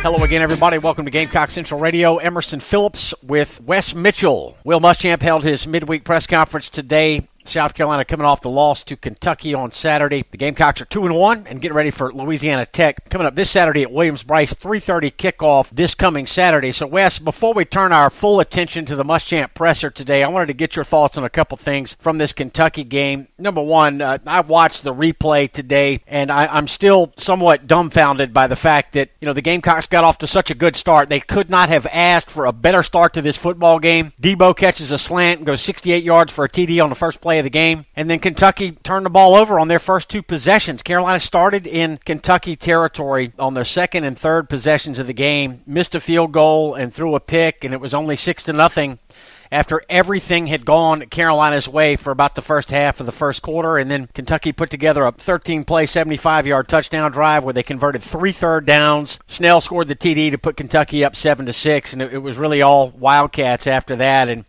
Hello again, everybody. Welcome to Gamecock Central Radio. Emerson Phillips with Wes Mitchell. Will Muschamp held his midweek press conference today. South Carolina coming off the loss to Kentucky on Saturday. The Gamecocks are 2-1 and getting ready for Louisiana Tech coming up this Saturday at Williams-Brice, 3:30 kickoff this coming Saturday. So, Wes, before we turn our full attention to the Muschamp presser today, I wanted to get your thoughts on a couple things from this Kentucky game. Number one, I watched the replay today, and I'm still somewhat dumbfounded by the fact that, the Gamecocks got off to such a good start. They could not have asked for a better start to this football game. Deebo catches a slant and goes 68 yards for a TD on the first play of the game, and then Kentucky turned the ball over on their first two possessions. Carolina started in Kentucky territory on their second and third possessions of the game, missed a field goal and threw a pick, and it was only 6-0 after everything had gone Carolina's way for about the first half of the first quarter. And then Kentucky put together a 13-play, 75-yard touchdown drive where they converted 3 third downs. Snell scored the TD to put Kentucky up 7-6, and it was really all Wildcats after that. And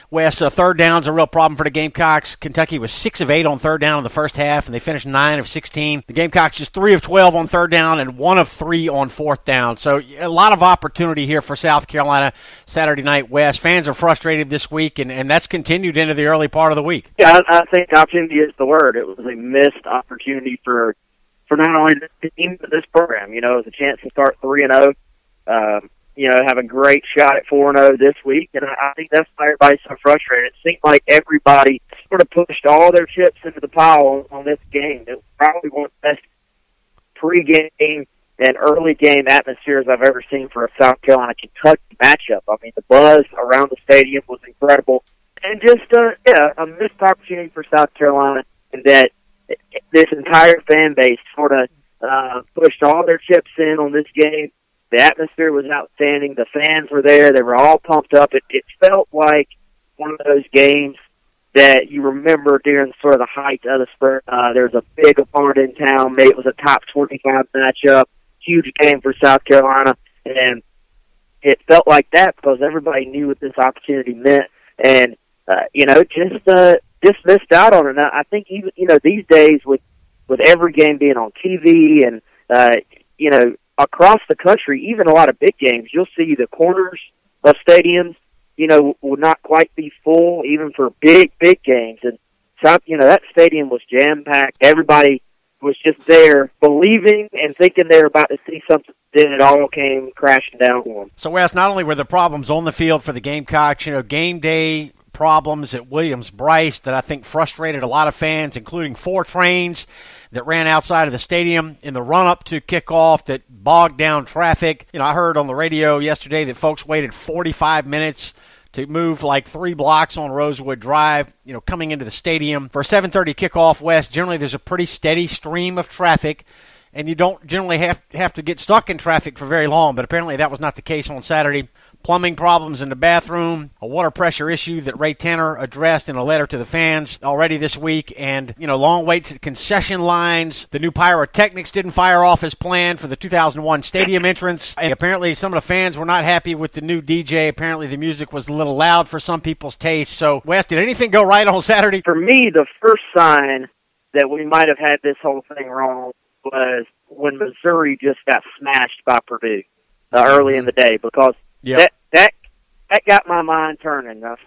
Wes, third down's a real problem for the Gamecocks. Kentucky was 6 of 8 on third down in the first half, and they finished 9 of 16. The Gamecocks just 3 of 12 on third down and 1 of 3 on fourth down. So a lot of opportunity here for South Carolina Saturday night, Wes. Fans are frustrated this week, and that's continued into the early part of the week. Yeah, I think opportunity is the word. It was a missed opportunity for not only the team but this program. It was a chance to start 3-0. Have a great shot at 4-0 this week, and I think that's why everybody's so frustrated. It seemed like everybody sort of pushed all their chips into the pile on this game. It was probably one of the best pregame and early game atmospheres I've ever seen for a South Carolina-Kentucky matchup. I mean, the buzz around the stadium was incredible, and just a missed opportunity for South Carolina, and that this entire fan base sort of pushed all their chips in on this game. The atmosphere was outstanding. The fans were there. They were all pumped up. It felt like one of those games that you remember during sort of the height of the spring. There's a big opponent in town. Maybe it was a top 25 matchup. Huge game for South Carolina. And it felt like that because everybody knew what this opportunity meant. And, just missed out on it. Now, I think even, these days with every game being on TV and, across the country, even a lot of big games, you'll see the corners of stadiums, will not quite be full, even for big games. And, that stadium was jam-packed. Everybody was just there believing and thinking they were about to see something. Then it all came crashing down for them. So, Wes, not only were the problems on the field for the Gamecocks, game day problems at Williams-Brice that I think frustrated a lot of fans, including 4 trains that ran outside of the stadium in the run-up to kickoff that bogged down traffic. I heard on the radio yesterday that folks waited 45 minutes to move like 3 blocks on Rosewood Drive, coming into the stadium. For a 7:30 kickoff, West, generally there's a pretty steady stream of traffic, and you don't generally have to get stuck in traffic for very long, but apparently that was not the case on Saturday. Plumbing problems in the bathroom, a water pressure issue that Ray Tanner addressed in a letter to the fans already this week, and, long waits at concession lines. The new pyrotechnics didn't fire off as planned for the 2001 stadium entrance, and apparently some of the fans were not happy with the new DJ. Apparently the music was a little loud for some people's taste. So, Wes, did anything go right on Saturday? For me, the first sign that we might have had this whole thing wrong was when Missouri just got smashed by Purdue early in the day, because that got my mind turning. I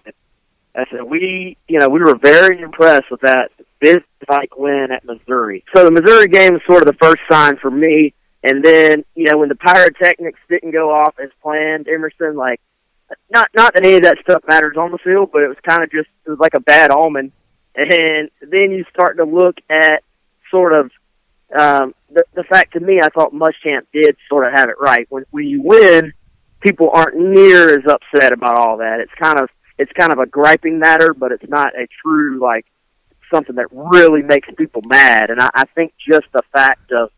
said we were very impressed with that business-like win at Missouri. So the Missouri game was sort of the first sign for me. And then, when the pyrotechnics didn't go off as planned, Emerson, not that any of that stuff matters on the field, but it was kind of it was like a bad omen. And then you start to look at sort of the fact, to me, I thought Muschamp did sort of have it right. When you win, people aren't near as upset about all that. It's kind of a griping matter, but it's not a true, something that really makes people mad. And I think just the fact of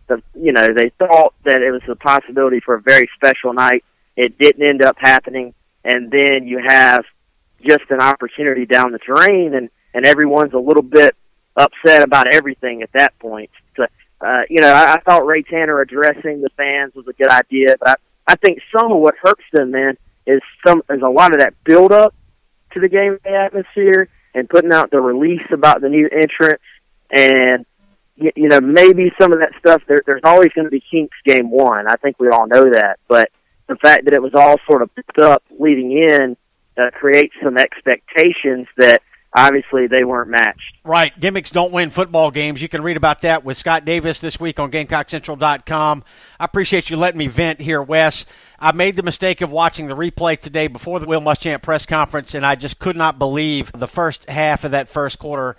they thought that it was a possibility for a very special night. It didn't end up happening. And then you have just an opportunity down the drain, and everyone's a little bit upset about everything at that point. So, I thought Ray Tanner addressing the fans was a good idea, but I think some of what hurts them, man, is a lot of that build-up to the game atmosphere and putting out the release about the new entrance. And maybe some of that stuff, there's always going to be kinks game one. I think we all know that. But the fact that it was all sort of picked up leading in creates some expectations that obviously they weren't matched. Right. Gimmicks don't win football games. You can read about that with Scott Davis this week on GamecockCentral.com. I appreciate you letting me vent here, Wes. I made the mistake of watching the replay today before the Will Muschamp press conference, and I just could not believe the first half of that first quarter.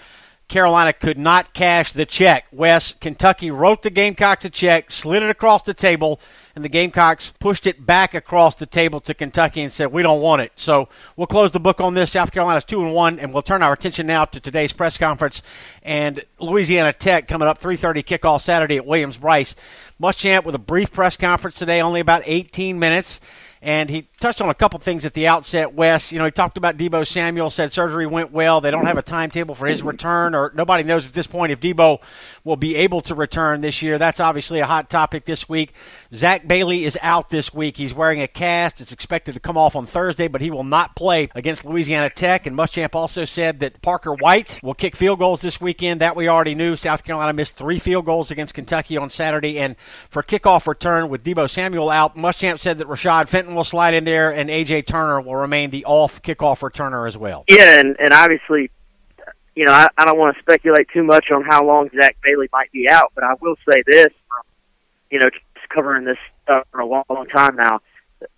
Carolina could not cash the check. Wes, Kentucky wrote the Gamecocks a check, slid it across the table, and the Gamecocks pushed it back across the table to Kentucky and said, we don't want it. So we'll close the book on this. South Carolina's 2-1, and we'll turn our attention now to today's press conference and Louisiana Tech coming up 3:30 kickoff Saturday at Williams-Brice. Muschamp with a brief press conference today, only about 18 minutes. And he touched on a couple things at the outset, Wes. He talked about Deebo Samuel, said surgery went well. They don't have a timetable for his return, or nobody knows at this point if Deebo will be able to return this year. That's obviously a hot topic this week. Zack Bailey is out this week. He's wearing a cast. It's expected to come off on Thursday, but he will not play against Louisiana Tech. And Muschamp also said that Parker White will kick field goals this weekend. That we already knew. South Carolina missed 3 field goals against Kentucky on Saturday. And for kickoff return with Deebo Samuel out, Muschamp said that Rashad Fenton will slide in there, and A.J. Turner will remain the off kickoff returner as well. Yeah, and obviously, I don't want to speculate too much on how long Zack Bailey might be out, but I will say this, just covering this stuff for a long, long time now,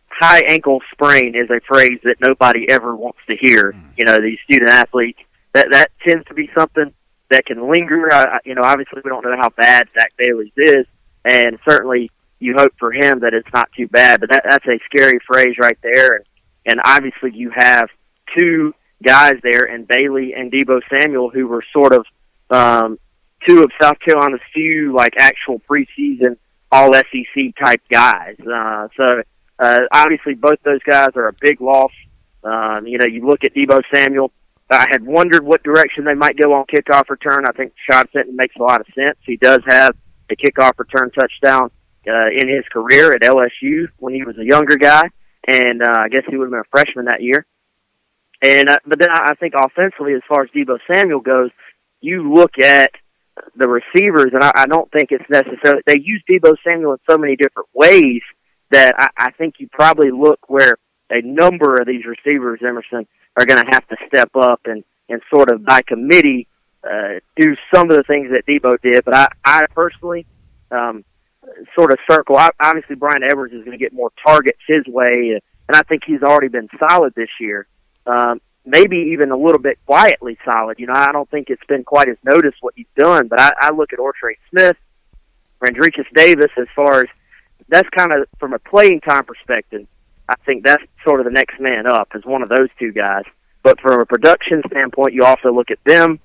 high ankle sprain is a phrase that nobody ever wants to hear. These student athletes, that tends to be something that can linger. Obviously we don't know how bad Zack Bailey's is, and certainly you hope for him that it's not too bad, but that's a scary phrase right there. And obviously you have 2 guys there, and Bailey and Deebo Samuel, who were sort of 2 of South Carolina's few actual preseason all SEC type guys. So obviously both those guys are a big loss. You look at Deebo Samuel. I had wondered what direction they might go on kickoff return. I think Rashad Fenton makes a lot of sense. He does have a kickoff return touchdown in his career at LSU when he was a younger guy, and I guess he would have been a freshman that year. And but then I think offensively, as far as Deebo Samuel goes, you look at the receivers, and I don't think it's necessarily – they use Deebo Samuel in so many different ways that I think you probably look where a number of these receivers, Emerson, are going to have to step up and sort of by committee do some of the things that Deebo did. But I personally sort of circle. Obviously, Brian Edwards is going to get more targets his way, and I think he's already been solid this year. Maybe even a little bit quietly solid. I don't think it's been quite as noticed what he's done, but I look at Trey Smith, Randricus Davis, as far as that's kind of from a playing time perspective. I think that's sort of the next man up as one of those 2 guys. But from a production standpoint, you also look at them,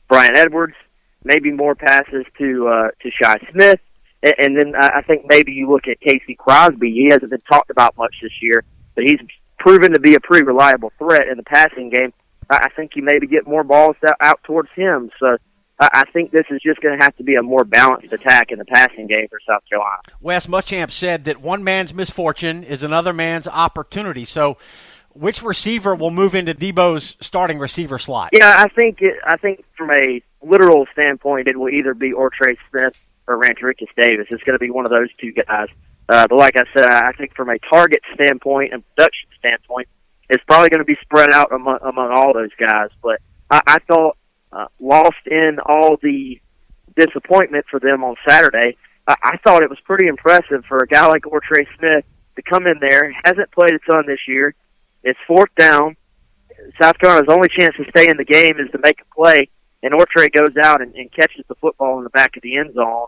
Brian Edwards, maybe more passes to Shi Smith, and then I think maybe you look at Casey Crosby. He hasn't been talked about much this year, but he's proven to be a pretty reliable threat in the passing game. I think you maybe get more balls out towards him. So I think this is just going to have to be a more balanced attack in the passing game for South Carolina. Wes Muschamp said that one man's misfortune is another man's opportunity. So which receiver will move into Deebo's starting receiver slot? Yeah, I think from a literal standpoint, it will either be Trey Smith or Randricus Davis. It's going to be one of those 2 guys. But like I said, I think from a target standpoint and production standpoint, it's probably going to be spread out among all those guys. But I thought, lost in all the disappointment for them on Saturday, I thought it was pretty impressive for a guy like Trey Smith to come in there. Hasn't played a ton this year. It's 4th down. South Carolina's only chance to stay in the game is to make a play, and Trey goes out and catches the football in the back of the end zone.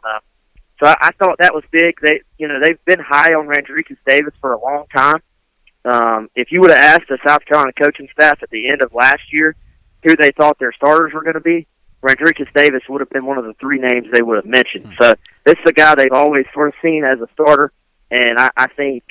So I thought that was big. They've been high on Randricus Davis for a long time. If you would have asked the South Carolina coaching staff at the end of last year who they thought their starters were going to be, Randricus Davis would have been one of the 3 names they would have mentioned. So this is a guy they've always sort of seen as a starter, and I think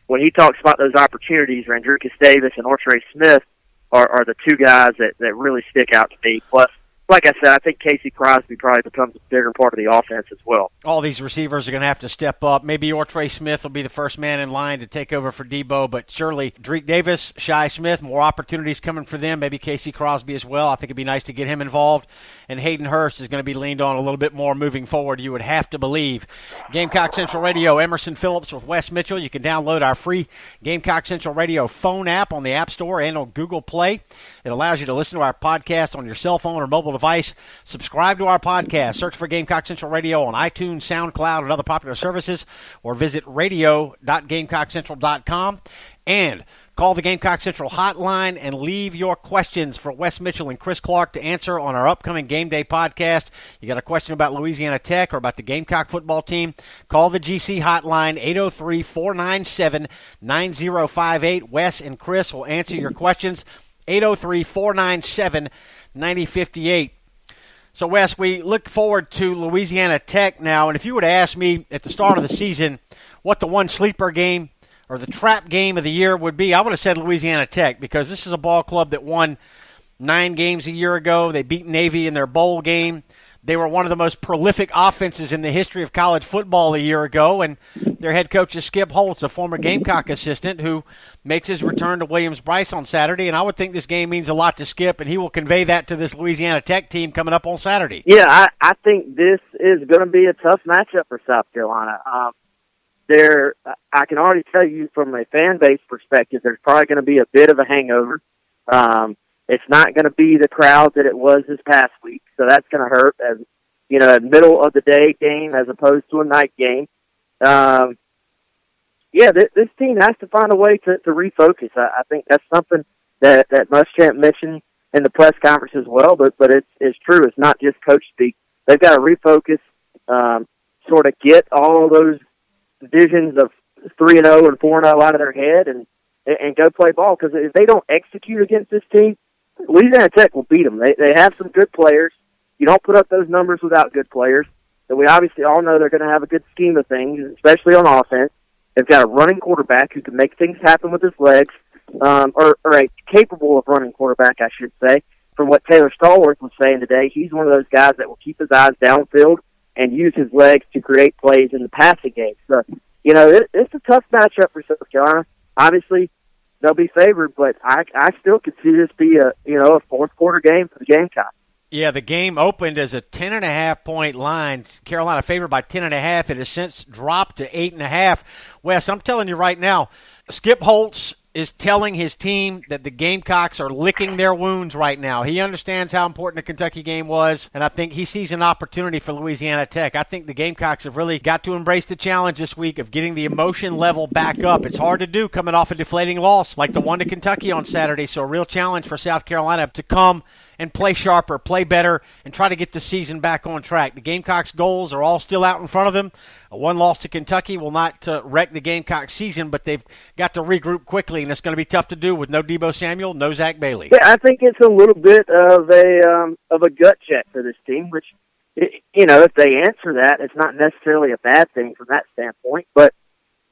when he talks about those opportunities, Randricus Davis and Trey Smith are the 2 guys that really stick out to me. Plus like I said, I think Casey Crosby probably becomes a bigger part of the offense as well. All these receivers are going to have to step up. Maybe your Trey Smith will be the first man in line to take over for Deebo, but surely Drake Davis, Shi Smith, more opportunities coming for them. Maybe Casey Crosby as well. I think it'd be nice to get him involved. And Hayden Hurst is going to be leaned on a little bit more moving forward, you would have to believe. Gamecock Central Radio, Emerson Phillips with Wes Mitchell. You can download our free Gamecock Central Radio phone app on the App Store and on Google Play. It allows you to listen to our podcast on your cell phone or mobile device. Subscribe to our podcast. Search for Gamecock Central Radio on iTunes, SoundCloud, and other popular services, or visit radio.GamecockCentral.com. And call the Gamecock Central hotline and leave your questions for Wes Mitchell and Chris Clark to answer on our upcoming Game Day podcast. You got a question about Louisiana Tech or about the Gamecock football team? Call the GC hotline, 803-497-9058. Wes and Chris will answer your questions, 803-497-9058. So, Wes, we look forward to Louisiana Tech now, and if you would have asked me at the start of the season what the one sleeper game or the trap game of the year would be, I would have said Louisiana Tech, because this is a ball club that won 9 games a year ago. They beat Navy in their bowl game. They were one of the most prolific offenses in the history of college football a year ago, and their head coach is Skip Holtz, a former Gamecock assistant who makes his return to Williams-Brice on Saturday, and I would think this game means a lot to Skip, and he will convey that to this Louisiana Tech team coming up on Saturday. Yeah, I think this is going to be a tough matchup for South Carolina. I can already tell you from a fan base perspective, there's probably going to be a bit of a hangover. It's not going to be the crowd that it was this past week, so that's going to hurt as, you know, a middle of the day game as opposed to a night game. This team has to find a way to refocus. I think that's something that Muschamp mentioned in the press conference as well, but it's true. It's not just coach speak. They've got to refocus, sort of get all those visions of 3-0 and 4-0 out of their head and go play ball, because if they don't execute against this team, Louisiana Tech will beat them. They have some good players. You don't put up those numbers without good players. So we obviously all know they're going to have a good scheme of things, especially on offense. They've got a running quarterback who can make things happen with his legs, or a capable of running quarterback, I should say. From what Taylor Stallworth was saying today, he's one of those guys that will keep his eyes downfield and use his legs to create plays in the passing game. So, you know, it's a tough matchup for South Carolina. Obviously, they'll be favored, but I still could see this be a fourth quarter game for the Gamecocks. Yeah, the game opened as a 10.5-point line. Carolina favored by 10.5. It has since dropped to 8.5. Wes, I'm telling you right now, Skip Holtz is telling his team that the Gamecocks are licking their wounds right now. He understands how important the Kentucky game was, and I think he sees an opportunity for Louisiana Tech. I think the Gamecocks have really got to embrace the challenge this week of getting the emotion level back up. It's hard to do coming off a deflating loss like the one to Kentucky on Saturday, so a real challenge for South Carolina to come and play sharper, play better, and try to get the season back on track. The Gamecocks' goals are all still out in front of them. A one loss to Kentucky will not wreck the Gamecocks' season, but they've got to regroup quickly, and it's going to be tough to do with no Deebo Samuel, no Zack Bailey. Yeah, I think it's a little bit of a gut check for this team, which, you know, if they answer that, it's not necessarily a bad thing from that standpoint. But,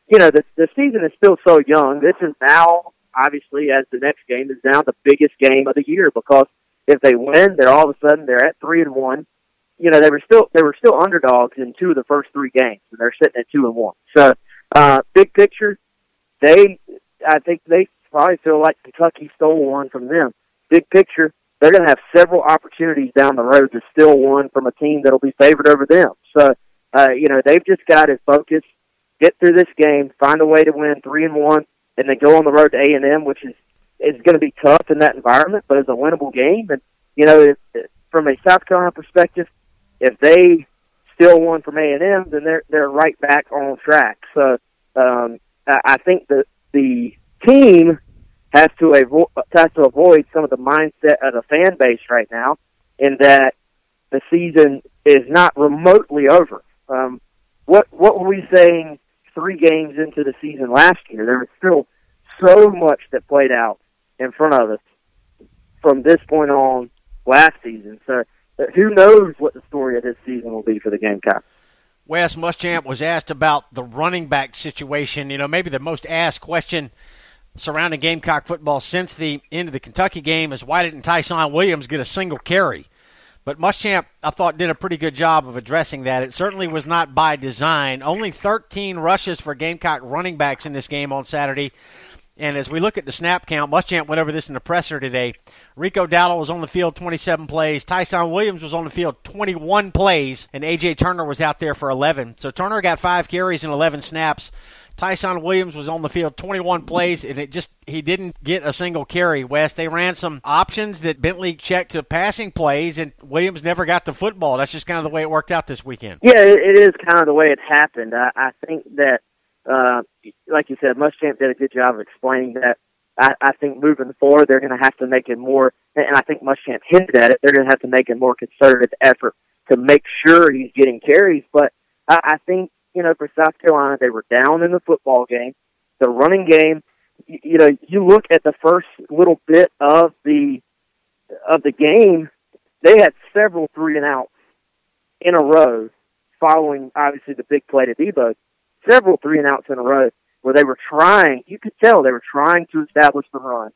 you know, the season is still so young. This is now, obviously, as the next game is now the biggest game of the year, because if they win, they're all of a sudden they're at 3-1. You know, they were still underdogs in 2 of the first 3 games, and they're sitting at 2-1. So, big picture, I think they probably feel like Kentucky stole one from them. Big picture, they're going to have several opportunities down the road to steal one from a team that'll be favored over them. So, you know, they've just got to focus, get through this game, find a way to win 3-1, and then go on the road to A&M, which is going to be tough in that environment, but it's a winnable game. And, you know, from a South Carolina perspective, if they steal one from A&M, then they're right back on track. So I think that the team has to avoid some of the mindset of the fan base right now, in that the season is not remotely over. What were we saying 3 games into the season last year? There was still so much that played out in front of us from this point on last season. So who knows what the story of this season will be for the Gamecocks. Wes Muschamp was asked about the running back situation. You know, maybe the most asked question surrounding Gamecock football since the end of the Kentucky game is, why didn't Tyson Williams get a single carry? But Muschamp, I thought, did a pretty good job of addressing that. It certainly was not by design. Only 13 rushes for Gamecock running backs in this game on Saturday. And as we look at the snap count, Muschamp went over this in the presser today. Rico Dowdle was on the field 27 plays. Tyson Williams was on the field 21 plays. And A.J. Turner was out there for 11. So Turner got 5 carries and 11 snaps. Tyson Williams was on the field 21 plays, and he didn't get a single carry, Wes. They ran some options that Bentley checked to passing plays, and Williams never got the football. That's just kind of the way it worked out this weekend. Yeah, it is kind of the way it happened. I think that, like you said, Muschamp did a good job of explaining that. I think moving forward, they're going to have to make it more, and I think Muschamp hinted at it, they're going to have to make a more concerted effort to make sure he's getting carries. But I think, for South Carolina, they were down in the football game. The running game, you look at the first little bit of the game, they had several 3-and-outs in a row following, obviously, the big play to Deebo. Several 3-and-outs in a row where they were trying, you could tell they were trying to establish the run.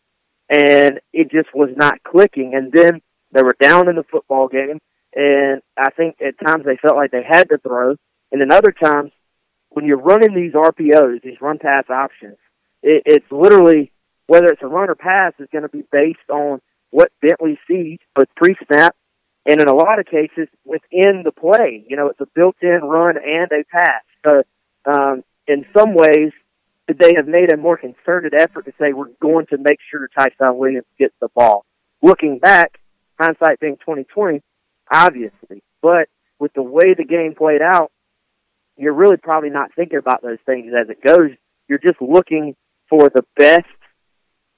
And it just was not clicking. And then they were down in the football game, and I think at times they felt like they had to throw. And then other times, when you're running these RPOs, these run-pass options, it's literally, whether it's a run or pass, is going to be based on what Bentley sees, both pre-snap and in a lot of cases within the play. It's a built-in run and a pass. So in some ways, they have made a more concerted effort to say we're going to make sure Tyson Williams gets the ball. Looking back, hindsight being 20/20, obviously. But with the way the game played out, you're really probably not thinking about those things as it goes. You're just looking for the best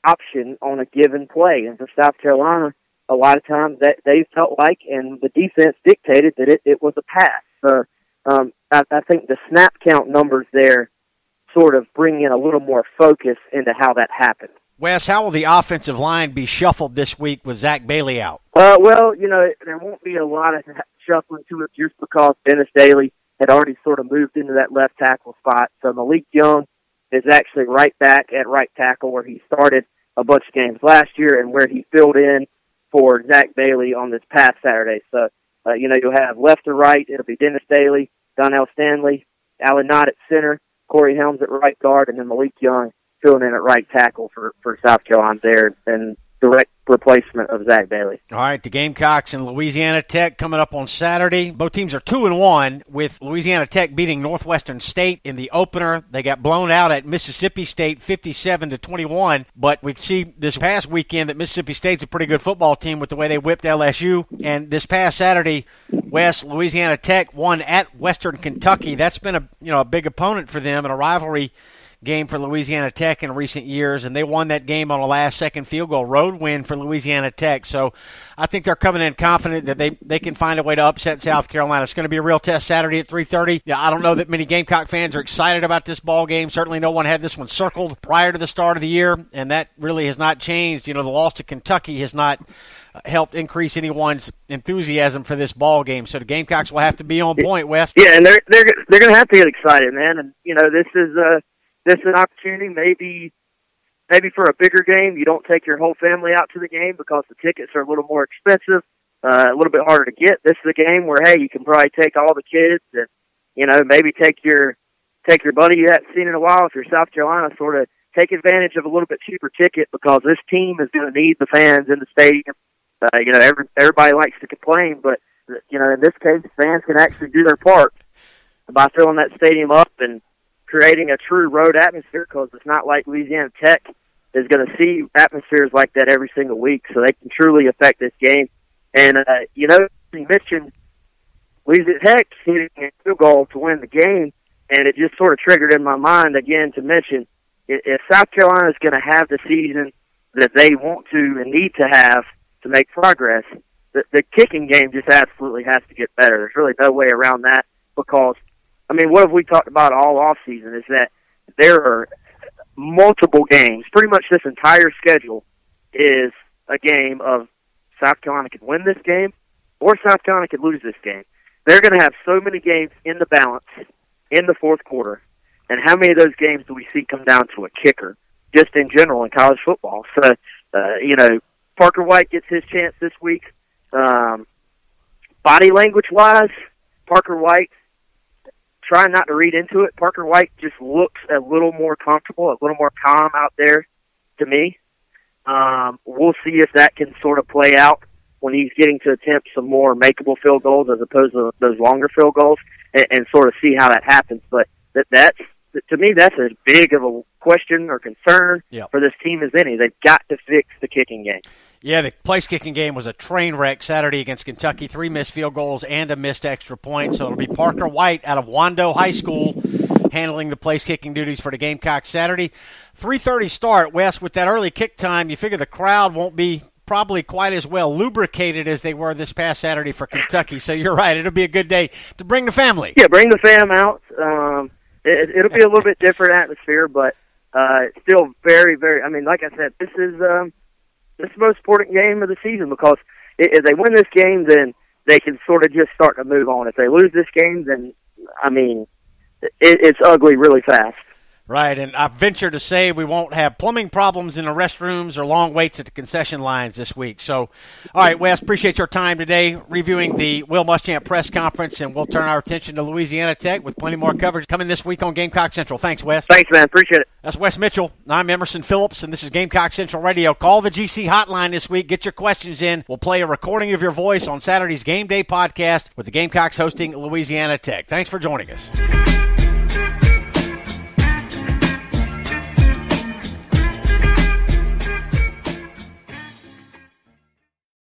option on a given play. And for South Carolina, a lot of times that they felt like, and the defense dictated that it was a pass. So I think the snap count numbers there sort of bring in a little more focus into how that happened. Wes, how will the offensive line be shuffled this week with Zack Bailey out? Well, there won't be a lot of shuffling to it just because Dennis Daly had already sort of moved into that left tackle spot. So Malik Young is actually right back at right tackle where he started a bunch of games last year and where he filled in for Zack Bailey on this past Saturday. So, you'll have left to right. It'll be Dennis Daly, Donnell Stanley, Alan Knott at center, Corey Helms at right guard, and then Malik Young filling in at right tackle for South Carolina there, and direct replacement of Zack Bailey. All right, the Gamecocks and Louisiana Tech coming up on Saturday. Both teams are 2-1, with Louisiana Tech beating Northwestern State in the opener. They got blown out at Mississippi State 57-21, but we see this past weekend that Mississippi State's a pretty good football team with the way they whipped LSU. And this past Saturday, Louisiana Tech won at Western Kentucky. That's been a big opponent for them and a rivalry game for Louisiana Tech in recent years, and they won that game on a last-second field goal road win for Louisiana Tech. So I think they're coming in confident that they can find a way to upset South Carolina. It's going to be a real test Saturday at 3:30. Yeah, I don't know that many Gamecock fans are excited about this ball game. Certainly no one had this one circled prior to the start of the year, and that really has not changed. The loss to Kentucky has not helped increase anyone's enthusiasm for this ball game. So the Gamecocks will have to be on point, Wes. Yeah, and they're going to have to get excited, man. And this is an opportunity, maybe for a bigger game. You don't take your whole family out to the game because the tickets are a little more expensive, a little bit harder to get. This is a game where, hey, you can probably take all the kids and, maybe take your buddy you haven't seen in a while. If you're South Carolina, sort of take advantage of a little bit cheaper ticket because this team is going to need the fans in the stadium. Everybody likes to complain, but, in this case, fans can actually do their part by filling that stadium up and creating a true road atmosphere, because it's not like Louisiana Tech is going to see atmospheres like that every single week, so they can truly affect this game. And, you mentioned Louisiana Tech hitting a field goal to win the game, and it just sort of triggered in my mind again to mention if South Carolina is going to have the season that they want to and need to have to make progress, the kicking game just absolutely has to get better. There's really no way around that because, what have we talked about all off season is that there are multiple games. Pretty much this entire schedule is a game of South Carolina could win this game or South Carolina could lose this game. They're going to have so many games in the balance in the fourth quarter. And how many of those games do we see come down to a kicker just in general in college football? So, Parker White gets his chance this week. body language-wise, Parker White, trying not to read into it, Parker White just looks a little more comfortable, a little more calm out there to me. We'll see if that can sort of play out when he's getting to attempt some more makeable field goals as opposed to those longer field goals, and sort of see how that happens. But that's to me, that's as big of a question or concern for this team as any. They've got to fix the kicking game. Yeah, the place kicking game was a train wreck Saturday against Kentucky. 3 missed field goals and a missed extra point. So it'll be Parker White out of Wando High School handling the place kicking duties for the Gamecocks Saturday. 3:30 start, Wes. With that early kick time, you figure the crowd won't be probably quite as well lubricated as they were this past Saturday for Kentucky. So you're right. It'll be a good day to bring the family. Yeah, bring the fam out. It'll be a little bit different atmosphere, but it's still very, very, I mean, like I said, this is the most important game of the season, because if they win this game, then they can sort of just start to move on. If they lose this game, then, I mean, it's ugly really fast. Right, and I venture to say we won't have plumbing problems in the restrooms or long waits at the concession lines this week. So, all right, Wes, appreciate your time today reviewing the Will Muschamp press conference, and we'll turn our attention to Louisiana Tech with plenty more coverage coming this week on Gamecock Central. Thanks, Wes. Thanks, man. Appreciate it. That's Wes Mitchell. I'm Emerson Phillips, and this is Gamecock Central Radio. Call the GC hotline this week. Get your questions in. We'll play a recording of your voice on Saturday's Game Day podcast with the Gamecocks hosting Louisiana Tech. Thanks for joining us.